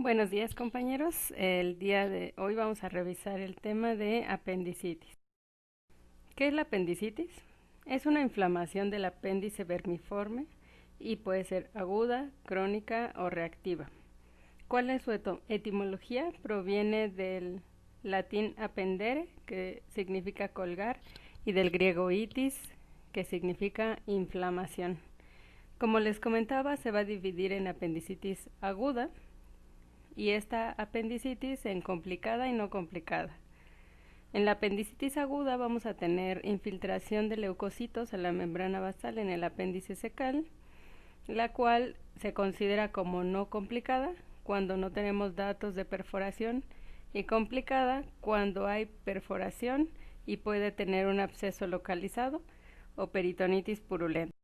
Buenos días, compañeros. El día de hoy vamos a revisar el tema de apendicitis. ¿Qué es la apendicitis? Es una inflamación del apéndice vermiforme y puede ser aguda, crónica o reactiva. ¿Cuál es su etimología? Proviene del latín appendere, que significa colgar, y del griego itis, que significa inflamación. Como les comentaba, se va a dividir en apendicitis aguda, y esta apendicitis en complicada y no complicada. En la apendicitis aguda vamos a tener infiltración de leucocitos a la membrana basal en el apéndice cecal, la cual se considera como no complicada cuando no tenemos datos de perforación y complicada cuando hay perforación y puede tener un absceso localizado o peritonitis purulenta.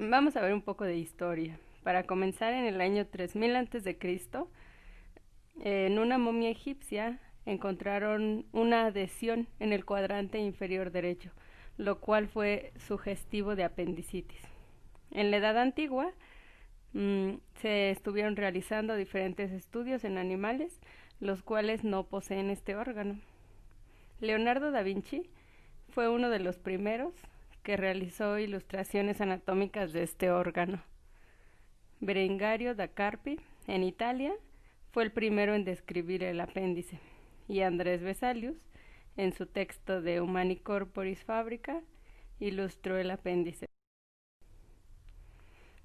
Vamos a ver un poco de historia. Para comenzar, en el año 3000 a.C., en una momia egipcia encontraron una adhesión en el cuadrante inferior derecho, lo cual fue sugestivo de apendicitis. En la Edad Antigua se estuvieron realizando diferentes estudios en animales, los cuales no poseen este órgano. Leonardo da Vinci fue uno de los primeros que realizó ilustraciones anatómicas de este órgano. Berengario da Carpi, en Italia, fue el primero en describir el apéndice, y Andrés Vesalius, en su texto de Humani Corporis Fabrica, ilustró el apéndice.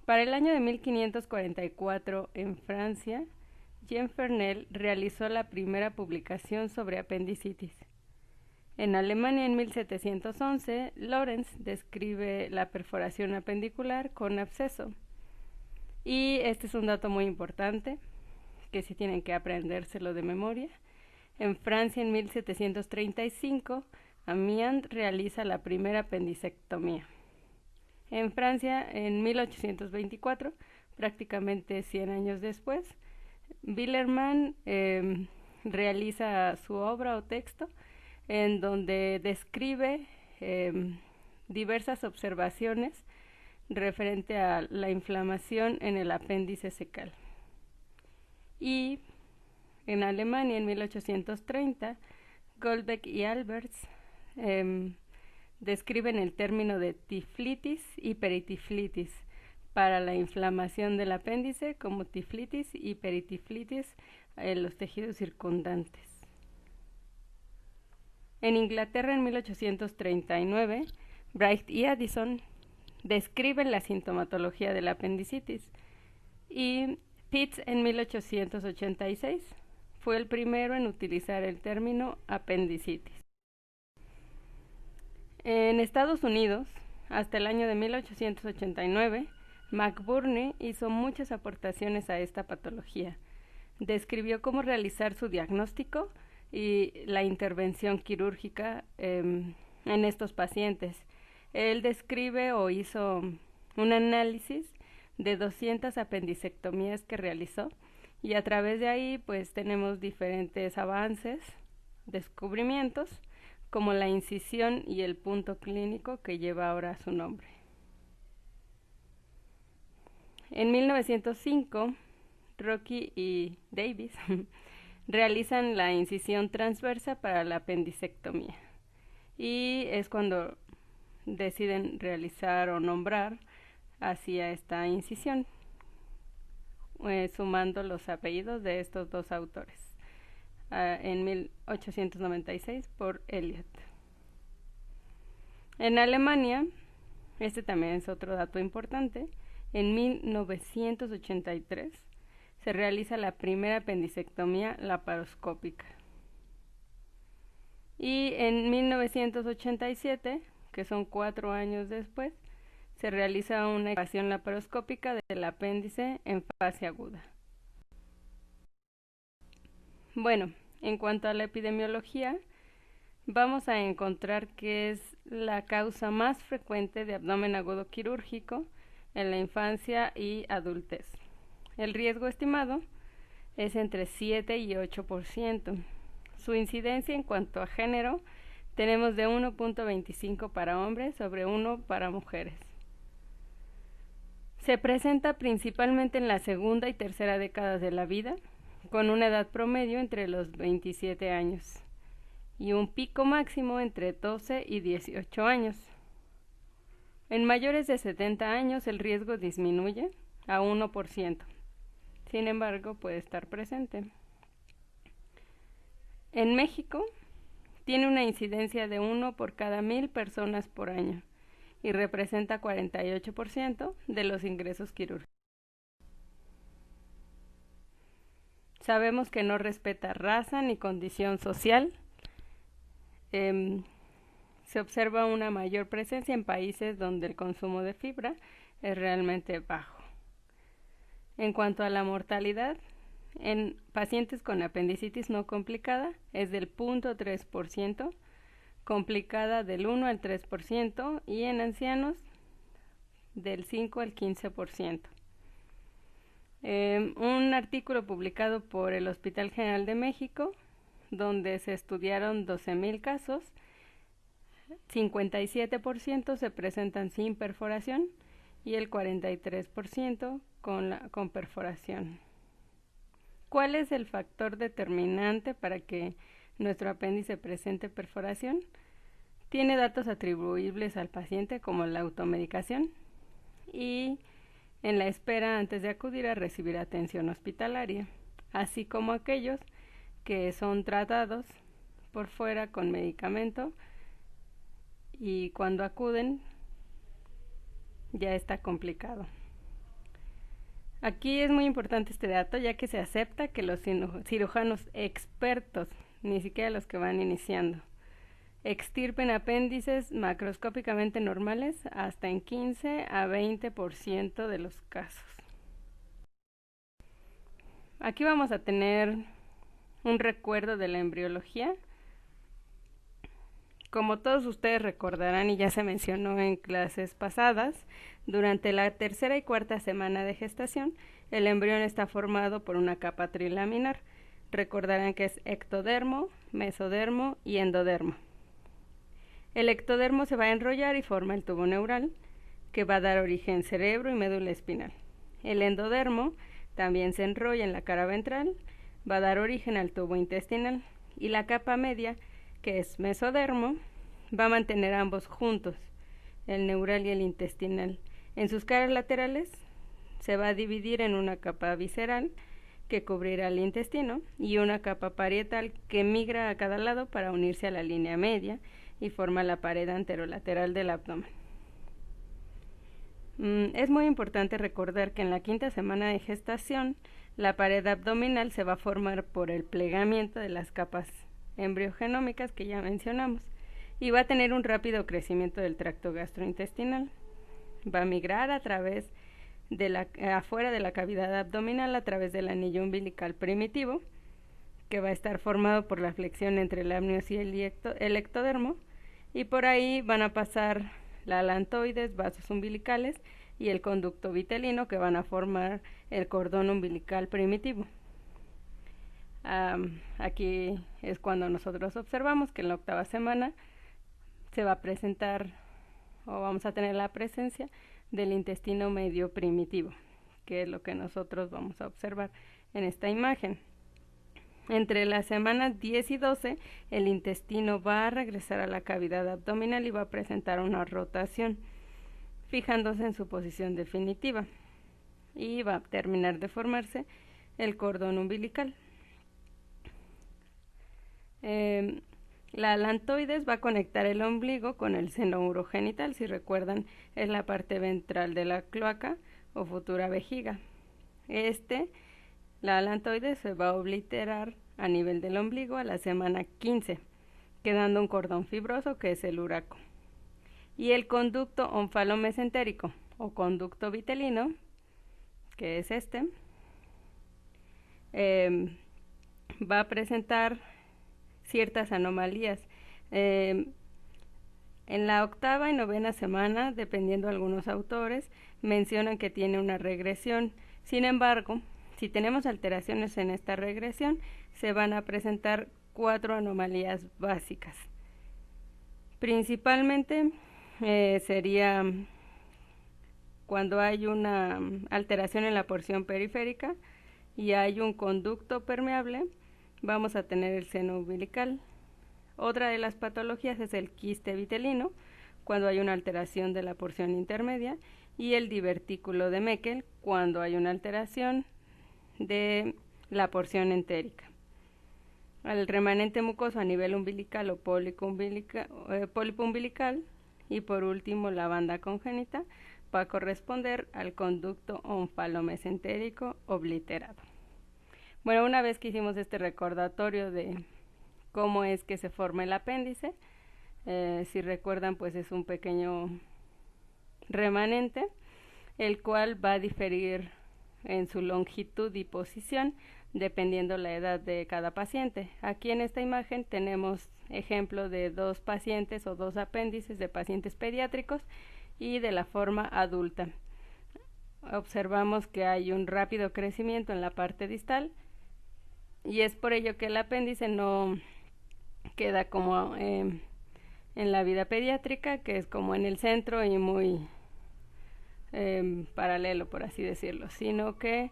Para el año de 1544, en Francia, Jean Fernel realizó la primera publicación sobre apendicitis. En Alemania, en 1711, Lorenz describe la perforación apendicular con absceso. Y este es un dato muy importante, que sí tienen que aprendérselo de memoria. En Francia, en 1735, Amiand realiza la primera apendicectomía. En Francia, en 1824, prácticamente 100 años después, Wielermann realiza su obra o texto en donde describe diversas observaciones referente a la inflamación en el apéndice cecal. Y en Alemania, en 1830, Goldbeck y Alberts describen el término de tiflitis y peritiflitis para la inflamación del apéndice como tiflitis y peritiflitis en los tejidos circundantes. En Inglaterra, en 1839, Bright y Addison describen la sintomatología de la apendicitis, y Pitts, en 1886, fue el primero en utilizar el término apendicitis. En Estados Unidos, hasta el año de 1889, McBurney hizo muchas aportaciones a esta patología. Describió cómo realizar su diagnóstico y la intervención quirúrgica en estos pacientes. Él describe o hizo un análisis de 200 apendicectomías que realizó, y a través de ahí pues tenemos diferentes avances, descubrimientos, como la incisión y el punto clínico que lleva ahora su nombre. En 1905, Rocky y Davis realizan la incisión transversa para la apendicectomía, y es cuando deciden realizar o nombrar hacia esta incisión, sumando los apellidos de estos dos autores, en 1896 por Elliot. En Alemania, este también es otro dato importante, en 1983 se realiza la primera apendicectomía laparoscópica. Y en 1987, que son 4 años después, se realiza una extracción laparoscópica del apéndice en fase aguda. Bueno, en cuanto a la epidemiología, vamos a encontrar que es la causa más frecuente de abdomen agudo quirúrgico en la infancia y adultez. El riesgo estimado es entre 7 y 8%. Su incidencia en cuanto a género tenemos de 1.25 para hombres sobre 1 para mujeres. Se presenta principalmente en la segunda y tercera décadas de la vida, con una edad promedio entre los 27 años y un pico máximo entre 12 y 18 años. En mayores de 70 años el riesgo disminuye a 1%. Sin embargo, puede estar presente. En México tiene una incidencia de 1 por cada 1000 personas por año y representa 48% de los ingresos quirúrgicos. Sabemos que no respeta raza ni condición social. Se observa una mayor presencia en países donde el consumo de fibra es realmente bajo. En cuanto a la mortalidad, en pacientes con apendicitis no complicada es del 0.3%, complicada del 1 al 3% y en ancianos del 5 al 15%. Un artículo publicado por el Hospital General de México, donde se estudiaron 12,000 casos, 57% se presentan sin perforación y el 43% con perforación. ¿Cuál es el factor determinante para que nuestro apéndice presente perforación? Tiene datos atribuibles al paciente como la automedicación y en la espera antes de acudir a recibir atención hospitalaria, así como aquellos que son tratados por fuera con medicamento y cuando acuden ya está complicado. Aquí es muy importante este dato, ya que se acepta que los cirujanos expertos, ni siquiera los que van iniciando, extirpen apéndices macroscópicamente normales hasta en 15 a 20% de los casos. Aquí vamos a tener un recuerdo de la embriología. Como todos ustedes recordarán y ya se mencionó en clases pasadas, durante la tercera y cuarta semana de gestación, el embrión está formado por una capa trilaminar. Recordarán que es ectodermo, mesodermo y endodermo. El ectodermo se va a enrollar y forma el tubo neural, que va a dar origen cerebro y médula espinal. El endodermo también se enrolla en la cara ventral, va a dar origen al tubo intestinal. Y la capa media, que es mesodermo, va a mantener ambos juntos, el neural y el intestinal. En sus caras laterales se va a dividir en una capa visceral que cubrirá el intestino y una capa parietal que migra a cada lado para unirse a la línea media y forma la pared anterolateral del abdomen. Es muy importante recordar que en la quinta semana de gestación la pared abdominal se va a formar por el plegamiento de las capas embriogenómicas que ya mencionamos y va a tener un rápido crecimiento del tracto gastrointestinal. Va a migrar a través de afuera de la cavidad abdominal a través del anillo umbilical primitivo, que va a estar formado por la flexión entre el amnios y el ectodermo, y por ahí van a pasar la alantoides, vasos umbilicales y el conducto vitelino, que van a formar el cordón umbilical primitivo. Aquí es cuando nosotros observamos que en la octava semana se va a presentar o vamos a tener la presencia del intestino medio primitivo, que es lo que nosotros vamos a observar en esta imagen. Entre las semanas 10 y 12, el intestino va a regresar a la cavidad abdominal y va a presentar una rotación, fijándose en su posición definitiva, y va a terminar de formarse el cordón umbilical. La alantoides va a conectar el ombligo con el seno urogenital, si recuerdan, es la parte ventral de la cloaca o futura vejiga. La alantoides se va a obliterar a nivel del ombligo a la semana 15, quedando un cordón fibroso que es el uraco. Y el conducto onfalomesentérico o conducto vitelino, que es va a presentar ciertas anomalías. En la octava y novena semana, dependiendo de algunos autores, mencionan que tiene una regresión. Sin embargo, si tenemos alteraciones en esta regresión, se van a presentar 4 anomalías básicas. Principalmente sería cuando hay una alteración en la porción periférica y hay un conducto permeable, vamos a tener el seno umbilical. Otra de las patologías es el quiste vitelino, cuando hay una alteración de la porción intermedia, y el divertículo de Meckel, cuando hay una alteración de la porción entérica. El remanente mucoso a nivel umbilical o pólipo umbilical, y por último la banda congénita, va a corresponder al conducto onfalomesentérico obliterado. Bueno, una vez que hicimos este recordatorio de cómo es que se forma el apéndice, si recuerdan, pues es un pequeño remanente, el cual va a diferir en su longitud y posición dependiendo la edad de cada paciente. Aquí en esta imagen tenemos ejemplo de dos pacientes o dos apéndices de pacientes pediátricos y de la forma adulta. Observamos que hay un rápido crecimiento en la parte distal y es por ello que el apéndice no queda como en la vida pediátrica, que es como en el centro y muy paralelo, por así decirlo, sino que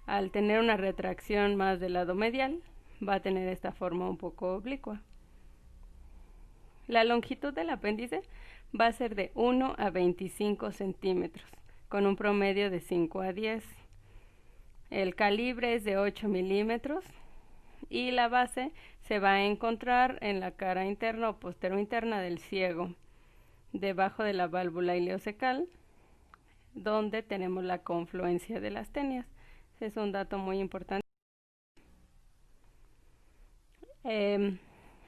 al tener una retracción más del lado medial va a tener esta forma un poco oblicua. La longitud del apéndice va a ser de 1 a 25 centímetros, con un promedio de 5 a 10. El calibre es de 8 milímetros y la base se va a encontrar en la cara interna o posterointerna del ciego, debajo de la válvula ileocecal, donde tenemos la confluencia de las tenias. Ese es un dato muy importante.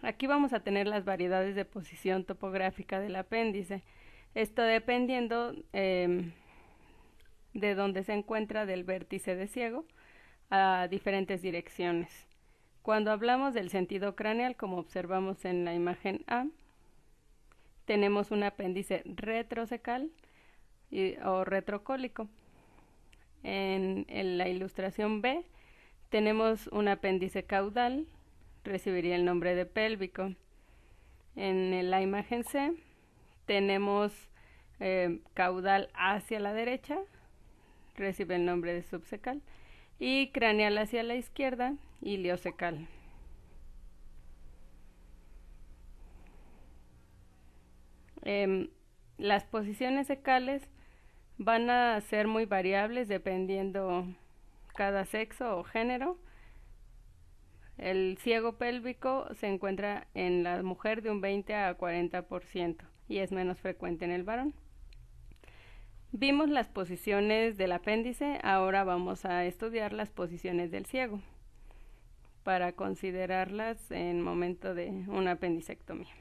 Aquí vamos a tener las variedades de posición topográfica del apéndice, esto dependiendo de donde se encuentra del vértice de ciego a diferentes direcciones. Cuando hablamos del sentido craneal, como observamos en la imagen A, tenemos un apéndice retrocecal o retrocólico. En la ilustración B tenemos un apéndice caudal, recibiría el nombre de pélvico. En la imagen C tenemos caudal hacia la derecha, recibe el nombre de subcecal, y craneal hacia la izquierda, iliocecal. Las posiciones cecales van a ser muy variables dependiendo cada sexo o género. El ciego pélvico se encuentra en la mujer de un 20 a 40% y es menos frecuente en el varón. Vimos las posiciones del apéndice, ahora vamos a estudiar las posiciones del ciego para considerarlas en momento de una apendicectomía.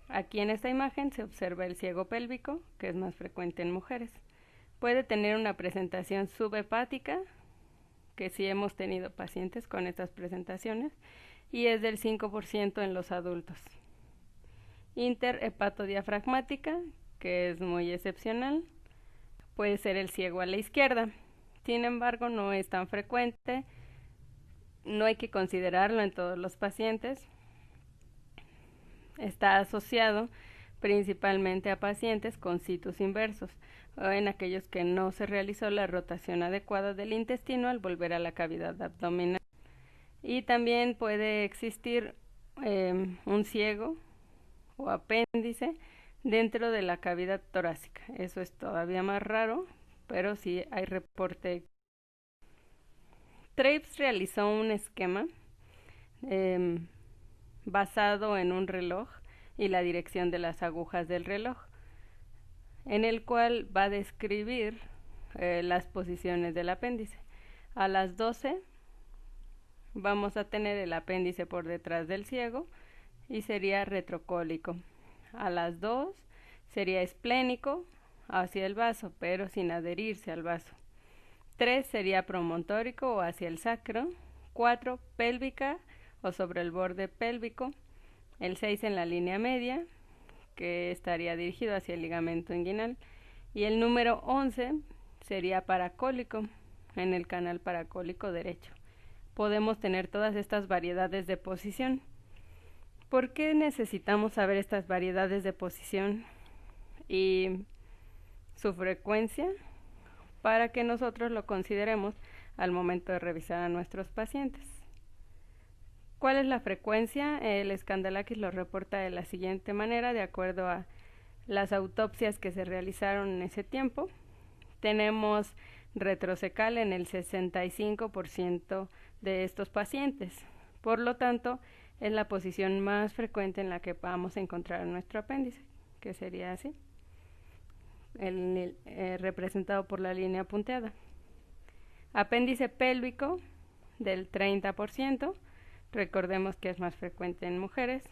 Aquí en esta imagen se observa el ciego pélvico, que es más frecuente en mujeres. Puede tener una presentación subhepática, que sí hemos tenido pacientes con estas presentaciones, y es del 5% en los adultos. Interhepatodiafragmática, que es muy excepcional, puede ser el ciego a la izquierda. Sin embargo, no es tan frecuente, no hay que considerarlo en todos los pacientes. Está asociado principalmente a pacientes con situs inversos o en aquellos que no se realizó la rotación adecuada del intestino al volver a la cavidad abdominal. Y también puede existir un ciego o apéndice dentro de la cavidad torácica. Eso es todavía más raro, pero sí hay reporte. Trapes realizó un esquema basado en un reloj y la dirección de las agujas del reloj, en el cual va a describir las posiciones del apéndice. A las 12 vamos a tener el apéndice por detrás del ciego y sería retrocólico. A las 2 sería esplénico hacia el vaso, pero sin adherirse al vaso. 3 sería promontórico o hacia el sacro. 4 pélvica o sobre el borde pélvico. El 6 en la línea media, que estaría dirigido hacia el ligamento inguinal. Y el número 11 sería paracólico, en el canal paracólico derecho. Podemos tener todas estas variedades de posición. ¿Por qué necesitamos saber estas variedades de posición? Y su frecuencia para que nosotros lo consideremos al momento de revisar a nuestros pacientes. ¿Cuál es la frecuencia? El Skandalakis lo reporta de la siguiente manera, de acuerdo a las autopsias que se realizaron en ese tiempo. Tenemos retrocecal en el 65% de estos pacientes. Por lo tanto, es la posición más frecuente en la que vamos a encontrar nuestro apéndice, que sería así, representado por la línea punteada. Apéndice pélvico del 30%, recordemos que es más frecuente en mujeres.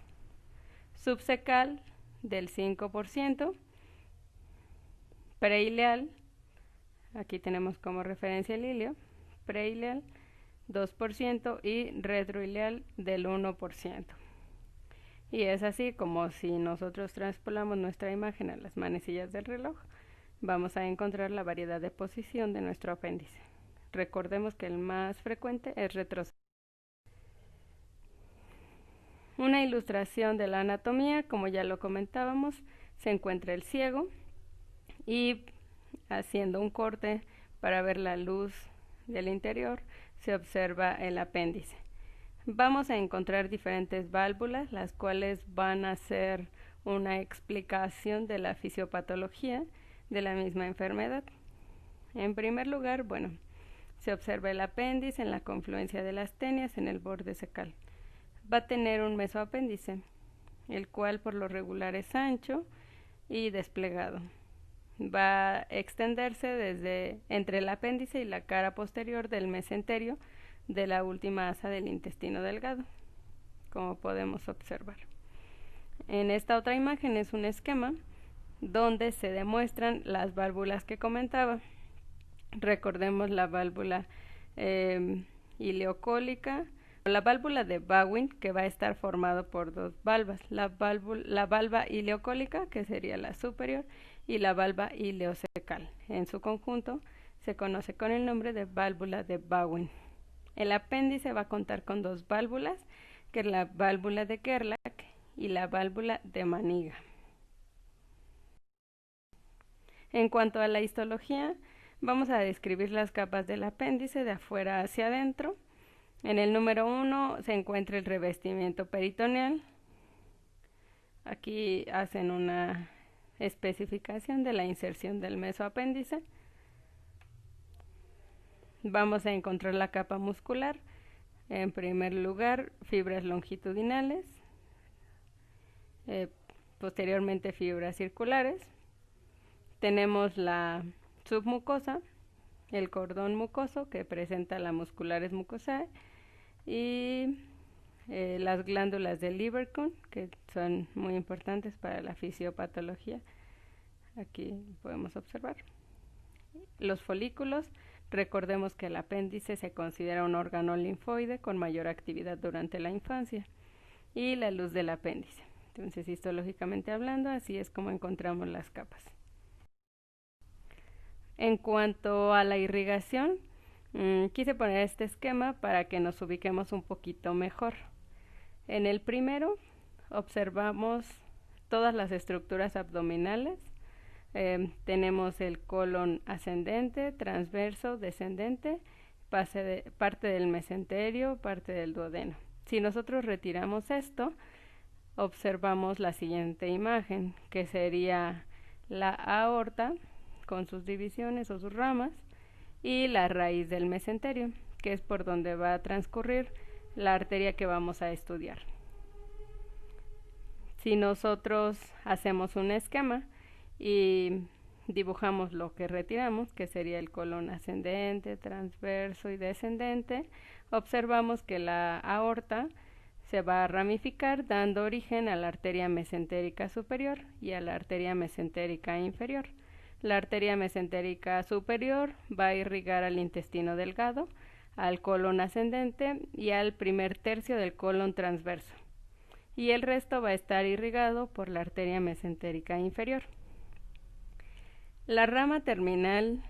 Subcecal del 5%, preileal, aquí tenemos como referencia el ilio, preileal 2% y retroileal del 1%. Y es así como si nosotros transpolamos nuestra imagen a las manecillas del reloj, vamos a encontrar la variedad de posición de nuestro apéndice. Recordemos que el más frecuente es retrocecal. Una ilustración de la anatomía, como ya lo comentábamos, se encuentra el ciego y haciendo un corte para ver la luz del interior, se observa el apéndice. Vamos a encontrar diferentes válvulas, las cuales van a ser una explicación de la fisiopatología de la misma enfermedad. En primer lugar, se observa el apéndice en la confluencia de las tenias en el borde cecal. Va a tener un mesoapéndice, el cual por lo regular es ancho y desplegado. Va a extenderse desde entre el apéndice y la cara posterior del mesenterio de la última asa del intestino delgado, como podemos observar. En esta otra imagen es un esquema donde se demuestran las válvulas que comentaba. Recordemos la válvula ileocólica, la válvula de Bowing, que va a estar formado por dos valvas, la valva ileocólica, que sería la superior, y la valva ileocecal. En su conjunto se conoce con el nombre de válvula de Bowing. El apéndice va a contar con dos válvulas, que es la válvula de Gerlach y la válvula de Maniga. En cuanto a la histología, vamos a describir las capas del apéndice de afuera hacia adentro. En el número 1 se encuentra el revestimiento peritoneal. Aquí hacen una especificación de la inserción del mesoapéndice. Vamos a encontrar la capa muscular. En primer lugar, fibras longitudinales, posteriormente fibras circulares. Tenemos la submucosa, el cordón mucoso que presenta la musculares mucosae y las glándulas de Lieberkühn, que son muy importantes para la fisiopatología. Aquí podemos observar los folículos. Recordemos que el apéndice se considera un órgano linfoide con mayor actividad durante la infancia, y la luz del apéndice. Entonces, histológicamente hablando, así es como encontramos las capas. En cuanto a la irrigación, quise poner este esquema para que nos ubiquemos un poquito mejor. En el primero observamos todas las estructuras abdominales. Tenemos el colon ascendente, transverso, descendente, parte del mesenterio, parte del duodeno. Si nosotros retiramos esto, observamos la siguiente imagen, que sería la aorta con sus divisiones o sus ramas y la raíz del mesenterio, que es por donde va a transcurrir la arteria que vamos a estudiar. Si nosotros hacemos un esquema y dibujamos lo que retiramos, que sería el colon ascendente, transverso y descendente, observamos que la aorta se va a ramificar dando origen a la arteria mesentérica superior y a la arteria mesentérica inferior. La arteria mesentérica superior va a irrigar al intestino delgado, al colon ascendente y al primer tercio del colon transverso, y el resto va a estar irrigado por la arteria mesentérica inferior. La rama terminal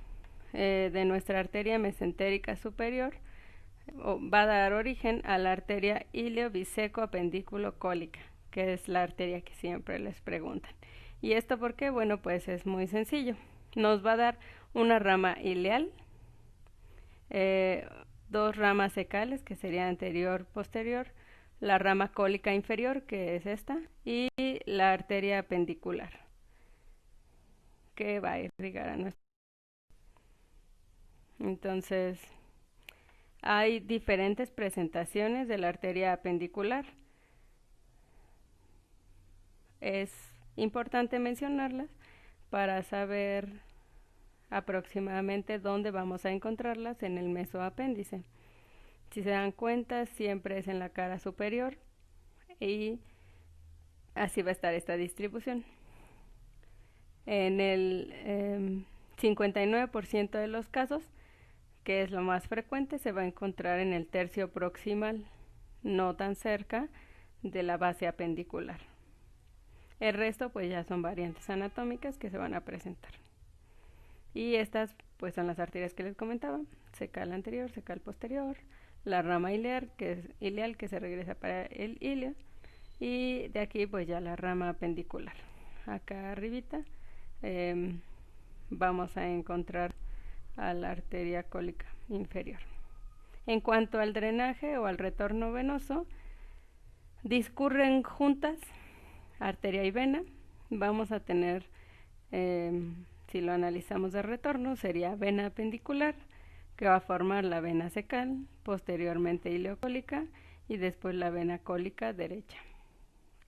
de nuestra arteria mesentérica superior va a dar origen a la arteria ileo-biseco-apendículo-cólica, que es la arteria que siempre les preguntan. ¿Y esto por qué? Bueno, pues es muy sencillo. Nos va a dar una rama ileal, dos ramas cecales, que sería anterior, posterior, la rama cólica inferior, que es esta, y la arteria apendicular, que va a irrigar a nuestro. Entonces, hay diferentes presentaciones de la arteria apendicular. Es importante mencionarlas para saber aproximadamente dónde vamos a encontrarlas en el mesoapéndice. Si se dan cuenta, siempre es en la cara superior y así va a estar esta distribución. En el 59% de los casos, que es lo más frecuente, se va a encontrar en el tercio proximal, no tan cerca de la base apendicular. El resto pues ya son variantes anatómicas que se van a presentar. Y estas pues son las arterias que les comentaba: cecal anterior, cecal posterior, la rama ileal que se regresa para el ilio, y de aquí pues ya la rama apendicular. Acá arribita vamos a encontrar a la arteria cólica inferior. En cuanto al drenaje o al retorno venoso, discurren juntas arteria y vena. Vamos a tener, si lo analizamos de retorno, sería vena apendicular, que va a formar la vena cecal, posteriormente ileocólica y después la vena cólica derecha,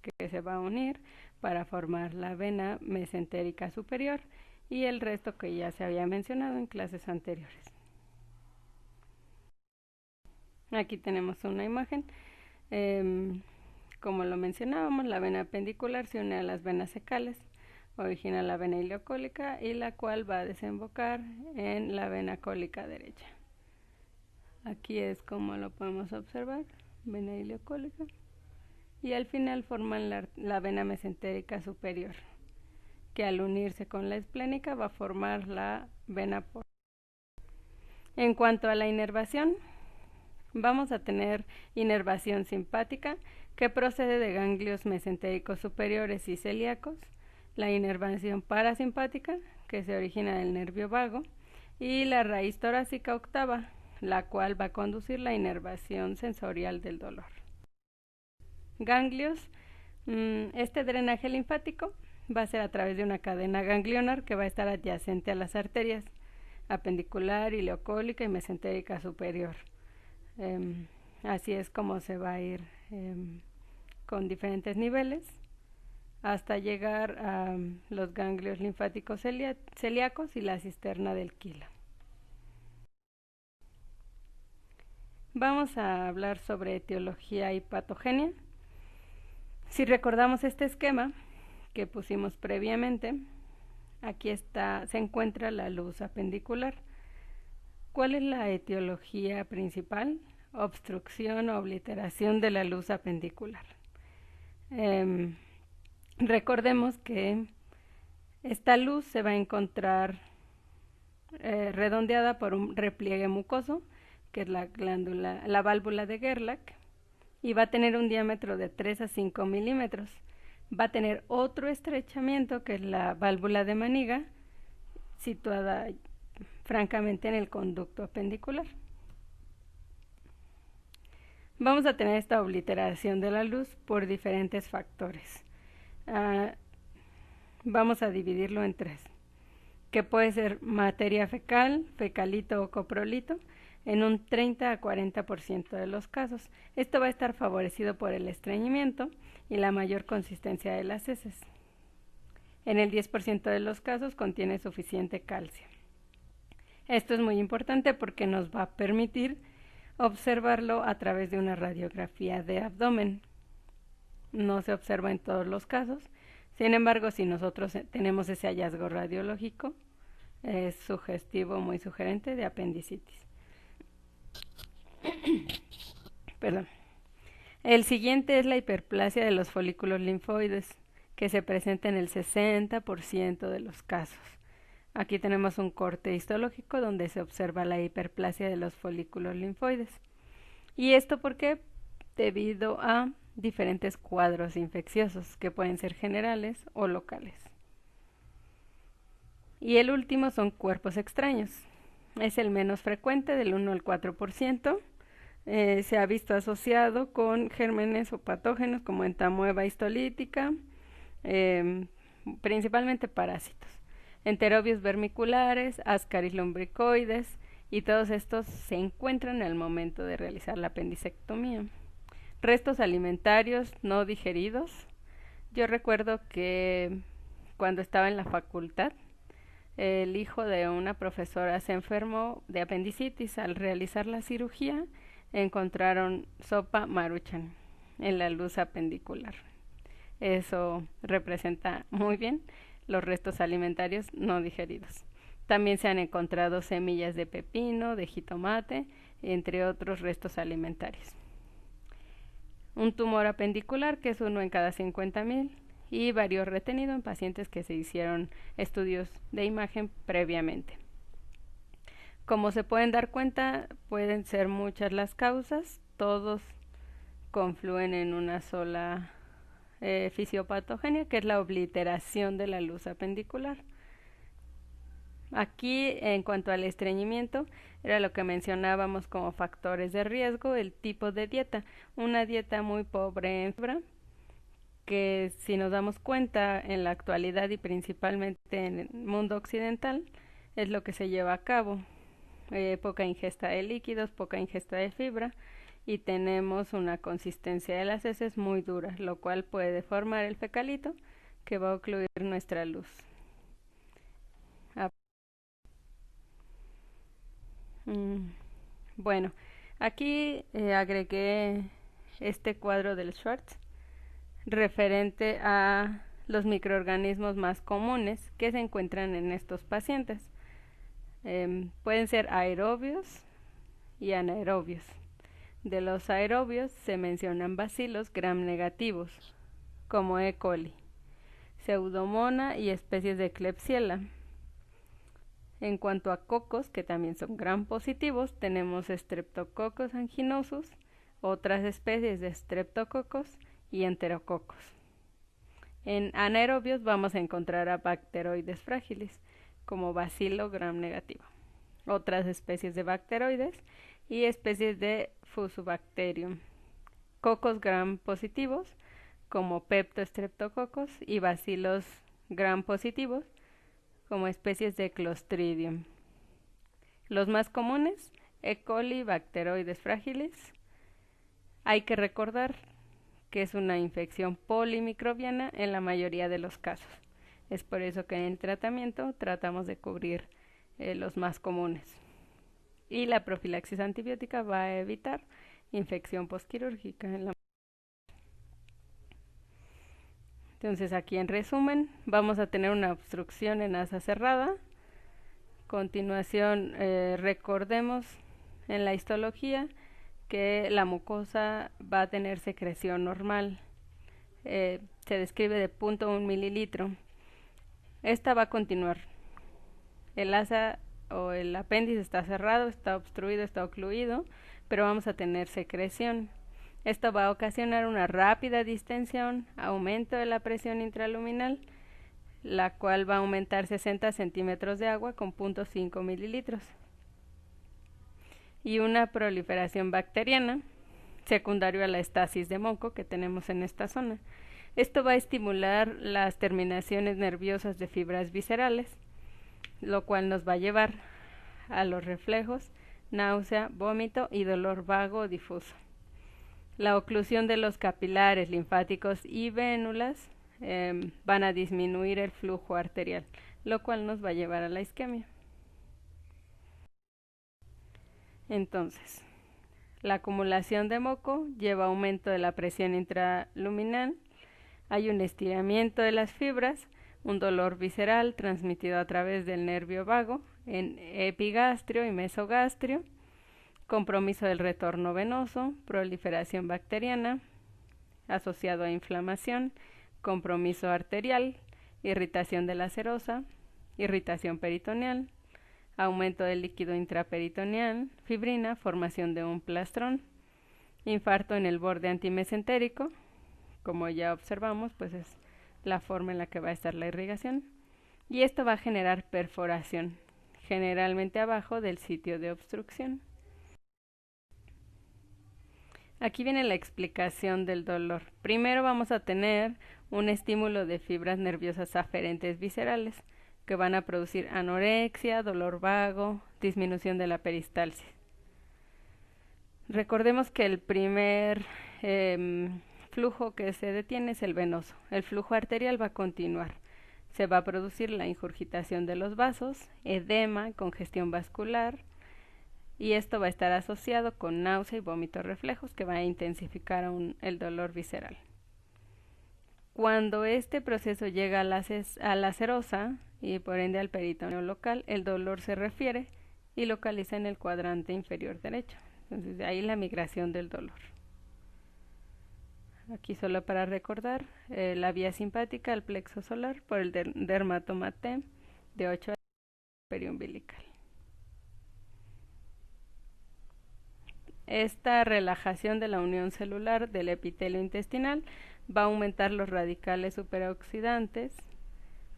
que se va a unir para formar la vena mesentérica superior y el resto que ya se había mencionado en clases anteriores. Aquí tenemos una imagen. Como lo mencionábamos, la vena apendicular se une a las venas cecales, origina la vena ileocólica y la cual va a desembocar en la vena cólica derecha. Aquí es como lo podemos observar, vena ileocólica, y al final forman la vena mesentérica superior, que al unirse con la esplénica va a formar la vena porta. En cuanto a la inervación, vamos a tener inervación simpática, que procede de ganglios mesentéricos superiores y celíacos, la inervación parasimpática, que se origina del nervio vago, y la raíz torácica octava, la cual va a conducir la inervación sensorial del dolor. Ganglios, este drenaje linfático va a ser a través de una cadena ganglionar que va a estar adyacente a las arterias apendicular, ileocólica y mesentérica superior. Así es como se va a ir con diferentes niveles hasta llegar a los ganglios linfáticos celíacos y la cisterna del Quila. Vamos a hablar sobre etiología y patogenia. Si recordamos este esquema que pusimos previamente, aquí se encuentra la luz apendicular. ¿Cuál es la etiología principal? Obstrucción o obliteración de la luz apendicular. Recordemos que esta luz se va a encontrar redondeada por un repliegue mucoso, que es la válvula de Gerlach, y va a tener un diámetro de 3 a 5 milímetros. Va a tener otro estrechamiento, que es la válvula de Maniga, situada francamente en el conducto apendicular. Vamos a tener esta obliteración de la luz por diferentes factores. Vamos a dividirlo en tres, que puede ser materia fecal, fecalito o coprolito, en un 30 a 40% de los casos. Esto va a estar favorecido por el estreñimiento y la mayor consistencia de las heces. En el 10% de los casos contiene suficiente calcio. Esto es muy importante porque nos va a permitir observarlo a través de una radiografía de abdomen. No se observa en todos los casos. Sin embargo, si nosotros tenemos ese hallazgo radiológico, es sugestivo, muy sugerente de apendicitis. Perdón. El siguiente es la hiperplasia de los folículos linfoides, que se presenta en el 60% de los casos. Aquí tenemos un corte histológico donde se observa la hiperplasia de los folículos linfoides. ¿Y esto por qué? Debido a diferentes cuadros infecciosos que pueden ser generales o locales. Y el último son cuerpos extraños. Es el menos frecuente, del 1 al 4%. Se ha visto asociado con gérmenes o patógenos como entamoeba histolítica, em, principalmente parásitos, enterobios vermiculares, ascaris lumbricoides, y todos estos se encuentran al momento de realizar la apendicectomía. Restos alimentarios no digeridos. Yo recuerdo que cuando estaba en la facultad, el hijo de una profesora se enfermó de apendicitis. Al realizar la cirugía, encontraron sopa Maruchan en la luz apendicular. Eso representa muy bien los restos alimentarios no digeridos. También se han encontrado semillas de pepino, de jitomate, entre otros restos alimentarios. Un tumor apendicular, que es uno en cada 50,000, y vario retenido en pacientes que se hicieron estudios de imagen previamente. Como se pueden dar cuenta, pueden ser muchas las causas, todos confluyen en una sola fisiopatogenia, que es la obliteración de la luz apendicular. Aquí, en cuanto al estreñimiento, era lo que mencionábamos como factores de riesgo, el tipo de dieta. Una dieta muy pobre en fibra, que si nos damos cuenta en la actualidad y principalmente en el mundo occidental, es lo que se lleva a cabo. Poca ingesta de líquidos, poca ingesta de fibra, y tenemos una consistencia de las heces muy dura, lo cual puede deformar el fecalito que va a ocluir nuestra luz. Bueno, aquí agregué este cuadro del Schwartz referente a los microorganismos más comunes que se encuentran en estos pacientes. Pueden ser aerobios y anaerobios. De los aerobios se mencionan bacilos gram negativos, como E. coli, Pseudomonas y especies de Klebsiella. En cuanto a cocos, que también son gram positivos, tenemos Streptococcus anginosus, otras especies de Streptococcus y Enterococos. En anaerobios vamos a encontrar a Bacteroides fragilis, como Bacilo gram negativo, otras especies de bacteroides y especies de Fusobacterium. Cocos gram positivos, como Peptostreptococcus, y bacilos gram positivos, como especies de Clostridium. Los más comunes, E. coli, Bacteroides fragilis. Hay que recordar que es una infección polimicrobiana en la mayoría de los casos. Es por eso que en el tratamiento tratamos de cubrir los más comunes. Y la profilaxis antibiótica va a evitar infección postquirúrgica en la. Entonces, aquí en resumen, vamos a tener una obstrucción en asa cerrada. Continuación, recordemos en la histología que la mucosa va a tener secreción normal. Se describe de 0.1 mililitro. Esta va a continuar. El asa o el apéndice está cerrado, está obstruido, está ocluido, pero vamos a tener secreción. Esto va a ocasionar una rápida distensión, aumento de la presión intraluminal, la cual va a aumentar 60 centímetros de agua con 0.5 mililitros. Y una proliferación bacteriana, secundario a la estasis de moco que tenemos en esta zona. Esto va a estimular las terminaciones nerviosas de fibras viscerales, lo cual nos va a llevar a los reflejos, náusea, vómito y dolor vago o difuso. La oclusión de los capilares linfáticos y vénulas van a disminuir el flujo arterial, lo cual nos va a llevar a la isquemia. Entonces, la acumulación de moco lleva a aumento de la presión intraluminal, hay un estiramiento de las fibras, un dolor visceral transmitido a través del nervio vago en epigastrio y mesogastrio, compromiso del retorno venoso, proliferación bacteriana asociado a inflamación, compromiso arterial, irritación de la serosa, irritación peritoneal, aumento del líquido intraperitoneal, fibrina, formación de un plastrón, infarto en el borde antimesentérico, como ya observamos, pues es la forma en la que va a estar la irrigación, y esto va a generar perforación, generalmente abajo del sitio de obstrucción. Aquí viene la explicación del dolor. Primero vamos a tener un estímulo de fibras nerviosas aferentes viscerales que van a producir anorexia, dolor vago, disminución de la peristalsis. Recordemos que el primer flujo que se detiene es el venoso. El flujo arterial va a continuar. Se va a producir la ingurgitación de los vasos, edema, congestión vascular, y esto va a estar asociado con náusea y vómitos reflejos que va a intensificar aún el dolor visceral. Cuando este proceso llega a la serosa y por ende al peritoneo local, el dolor se refiere y localiza en el cuadrante inferior derecho. Entonces de ahí la migración del dolor. Aquí solo para recordar, la vía simpática al plexo solar por el dermatoma T de 8 a periumbilical. Esta relajación de la unión celular del epitelio intestinal va a aumentar los radicales superoxidantes,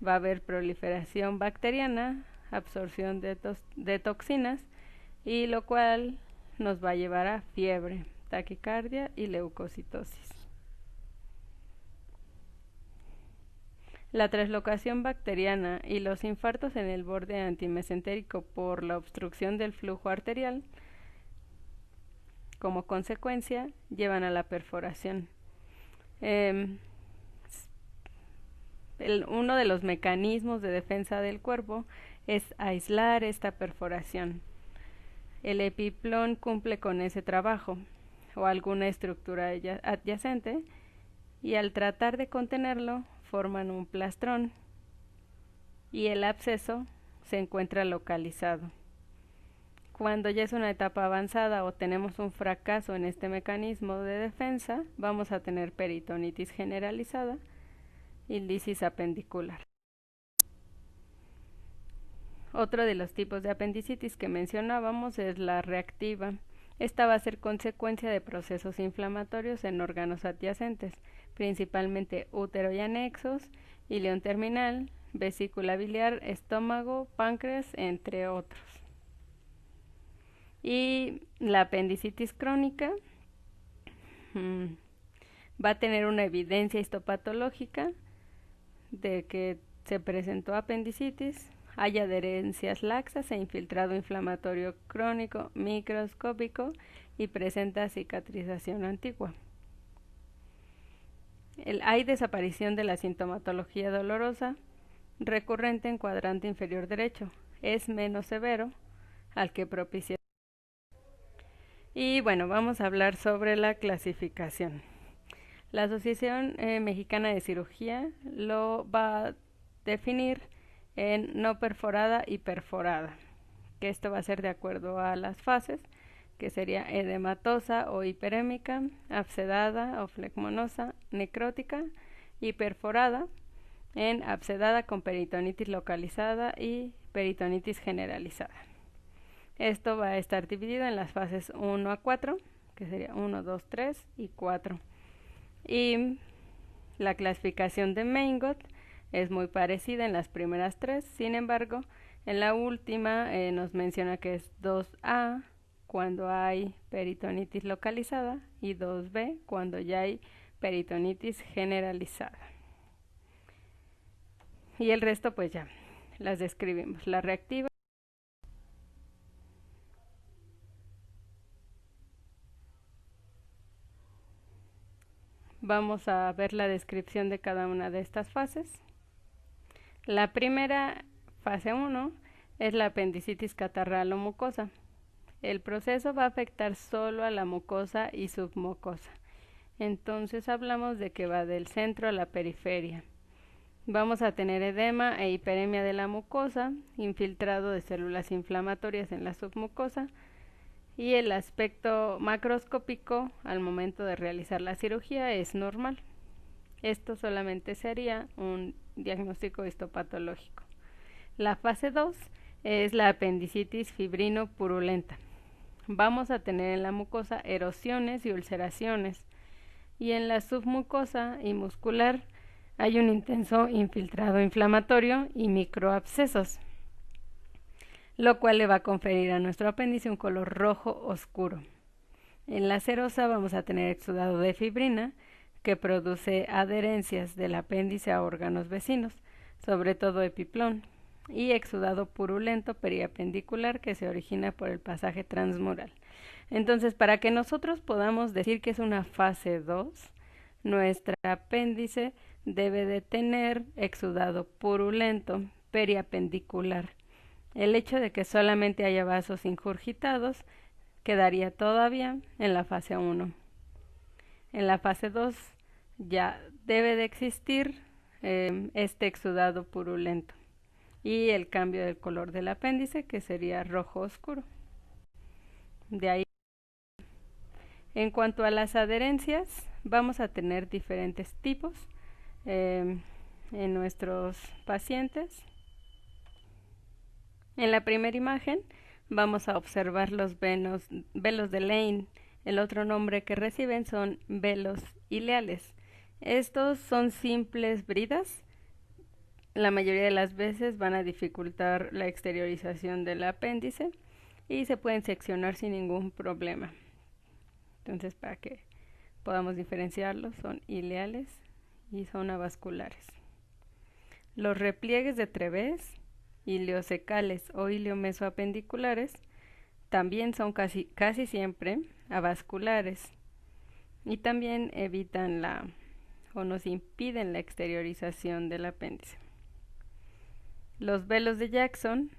va a haber proliferación bacteriana, absorción de toxinas, y lo cual nos va a llevar a fiebre, taquicardia y leucocitosis. La traslocación bacteriana y los infartos en el borde antimesentérico por la obstrucción del flujo arterial como consecuencia llevan a la perforación. Uno de los mecanismos de defensa del cuerpo es aislar esta perforación. El epiplón cumple con ese trabajo o alguna estructura adyacente, y al tratar de contenerlo forman un plastrón y el absceso se encuentra localizado. Cuando ya es una etapa avanzada o tenemos un fracaso en este mecanismo de defensa, vamos a tener peritonitis generalizada y lisis apendicular. Otro de los tipos de apendicitis que mencionábamos es la reactiva. Esta va a ser consecuencia de procesos inflamatorios en órganos adyacentes, principalmente útero y anexos, ileón terminal, vesícula biliar, estómago, páncreas, entre otros. Y la apendicitis crónica va a tener una evidencia histopatológica de que se presentó apendicitis, hay adherencias laxas e infiltrado inflamatorio crónico microscópico y presenta cicatrización antigua. Hay desaparición de la sintomatología dolorosa recurrente en cuadrante inferior derecho. Es menos severo al que propicia. Y bueno, vamos a hablar sobre la clasificación. La Asociación Mexicana de Cirugía lo va a definir en no perforada y perforada, que esto va a ser de acuerdo a las fases, que sería edematosa o hiperémica, abscedada o flegmonosa, necrótica, y perforada en abscedada con peritonitis localizada y peritonitis generalizada. Esto va a estar dividido en las fases 1 a 4, que sería 1, 2, 3 y 4. Y la clasificación de Meingot es muy parecida en las primeras tres, sin embargo, en la última nos menciona que es 2A cuando hay peritonitis localizada y 2B cuando ya hay peritonitis generalizada. Y el resto pues ya las describimos. La reactiva. Vamos a ver la descripción de cada una de estas fases. La primera, fase 1, es la apendicitis catarral o mucosa. El proceso va a afectar solo a la mucosa y submucosa. Entonces hablamos de que va del centro a la periferia. Vamos a tener edema e hiperemia de la mucosa, infiltrado de células inflamatorias en la submucosa, y el aspecto macroscópico al momento de realizar la cirugía es normal. Esto solamente sería un diagnóstico histopatológico. La fase 2 es la apendicitis fibrino-purulenta. Vamos a tener en la mucosa erosiones y ulceraciones, y en la submucosa y muscular hay un intenso infiltrado inflamatorio y microabscesos, lo cual le va a conferir a nuestro apéndice un color rojo oscuro. En la serosa vamos a tener exudado de fibrina, que produce adherencias del apéndice a órganos vecinos, sobre todo epiplón, y exudado purulento periapendicular, que se origina por el pasaje transmural. Entonces, para que nosotros podamos decir que es una fase 2, nuestro apéndice debe de tener exudado purulento periapendicular. El hecho de que solamente haya vasos ingurgitados quedaría todavía en la fase 1. En la fase 2 ya debe de existir este exudado purulento y el cambio del color del apéndice, que sería rojo oscuro. De ahí, en cuanto a las adherencias, vamos a tener diferentes tipos en nuestros pacientes. En la primera imagen vamos a observar los velos de Lane. El otro nombre que reciben son velos ileales. Estos son simples bridas. La mayoría de las veces van a dificultar la exteriorización del apéndice y se pueden seccionar sin ningún problema. Entonces, para que podamos diferenciarlos, son ileales y son avasculares. Los repliegues de Treves, ileocecales o ileomesoapendiculares, también son casi siempre avasculares y también evitan o nos impiden la exteriorización del apéndice. Los velos de Jackson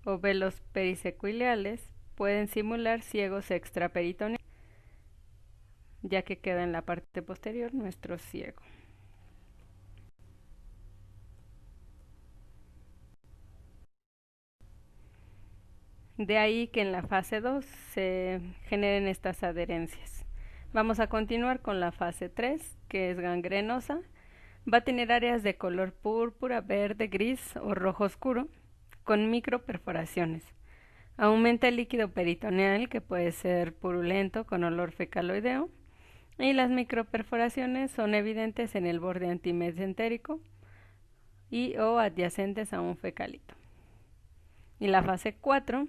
o velos perisequileales pueden simular ciegos extraperitoneales, ya que queda en la parte posterior nuestro ciego. De ahí que en la fase 2 se generen estas adherencias. Vamos a continuar con la fase 3, que es gangrenosa. Va a tener áreas de color púrpura, verde, gris o rojo oscuro, con microperforaciones. Aumenta el líquido peritoneal, que puede ser purulento con olor fecaloideo, y las microperforaciones son evidentes en el borde antimesentérico y o adyacentes a un fecalito. Y la fase 4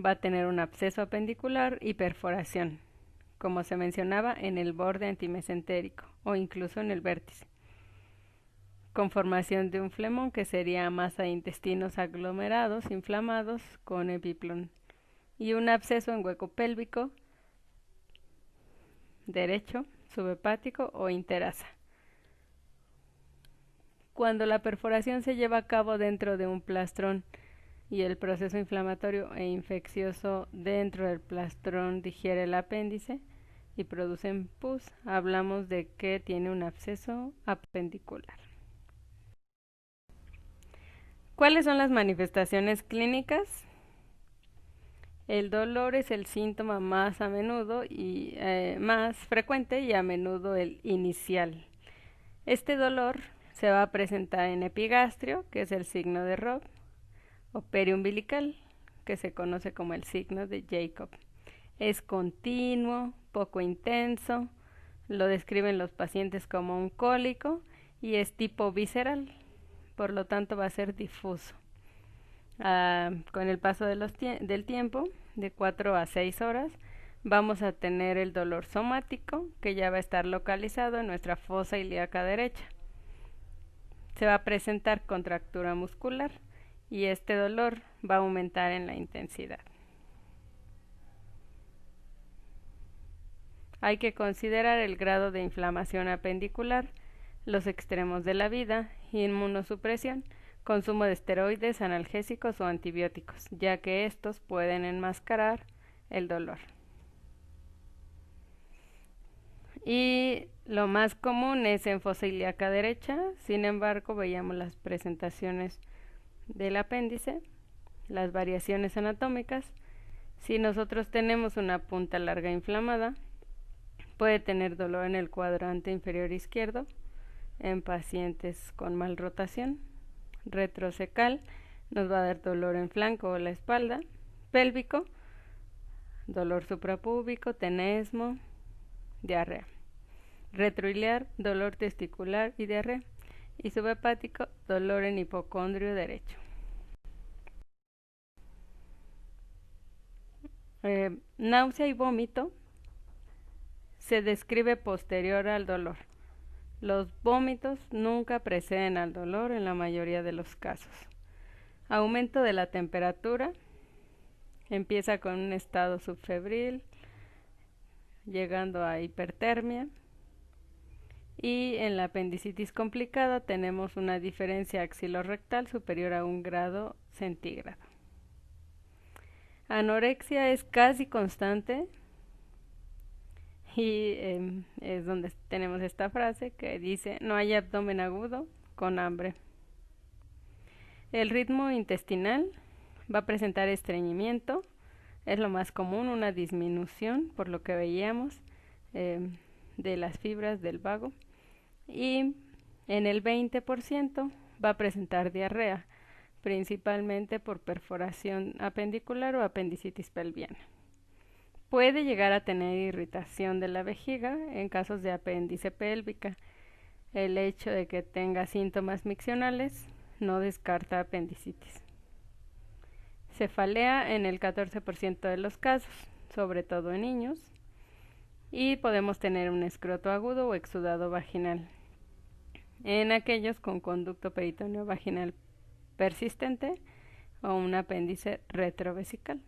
va a tener un absceso apendicular y perforación, como se mencionaba, en el borde antimesentérico o incluso en el vértice, con formación de un flemón, que sería masa de intestinos aglomerados inflamados con epiplón, y un absceso en hueco pélvico derecho, subhepático o interasa. Cuando la perforación se lleva a cabo dentro de un plastrón y el proceso inflamatorio e infeccioso dentro del plastrón digiere el apéndice y producen pus, hablamos de que tiene un absceso apendicular. ¿Cuáles son las manifestaciones clínicas? El dolor es el síntoma más a menudo y más frecuente y a menudo el inicial. Este dolor se va a presentar en epigastrio, que es el signo de Rob, o periumbilical, que se conoce como el signo de Jacob. Es continuo, poco intenso, lo describen los pacientes como un cólico y es tipo visceral, por lo tanto va a ser difuso. Con el paso del tiempo, de 4 a 6 horas, vamos a tener el dolor somático, que ya va a estar localizado en nuestra fosa ilíaca derecha. Se va a presentar contractura muscular y este dolor va a aumentar en la intensidad. Hay que considerar el grado de inflamación apendicular, los extremos de la vida, inmunosupresión, consumo de esteroides, analgésicos o antibióticos, ya que estos pueden enmascarar el dolor. Y lo más común es en fosa ilíaca derecha. Sin embargo, veíamos las presentaciones del apéndice, las variaciones anatómicas. Si nosotros tenemos una punta larga inflamada, puede tener dolor en el cuadrante inferior izquierdo en pacientes con malrotación. Retrocecal nos va a dar dolor en flanco o la espalda. Pélvico, dolor suprapúbico, tenesmo, diarrea. Retroiliar, dolor testicular y diarrea. Y subhepático, dolor en hipocondrio derecho. Náusea y vómito se describe posterior al dolor. Los vómitos nunca preceden al dolor en la mayoría de los casos. Aumento de la temperatura. Empieza con un estado subfebril, llegando a hipertermia. Y en la apendicitis complicada tenemos una diferencia axilorrectal superior a 1 grado centígrado. Anorexia es casi constante y es donde tenemos esta frase que dice: no hay abdomen agudo con hambre. El ritmo intestinal va a presentar estreñimiento, es lo más común, una disminución por lo que veíamos de las fibras del vago, y en el 20% va a presentar diarrea, principalmente por perforación apendicular o apendicitis pelviana. Puede llegar a tener irritación de la vejiga en casos de apéndice pélvica. El hecho de que tenga síntomas miccionales no descarta apendicitis. Cefalea en el 14% de los casos, sobre todo en niños, y podemos tener un escroto agudo o exudado vaginal en aquellos con conducto peritoneo vaginal persistente o un apéndice retrovesical.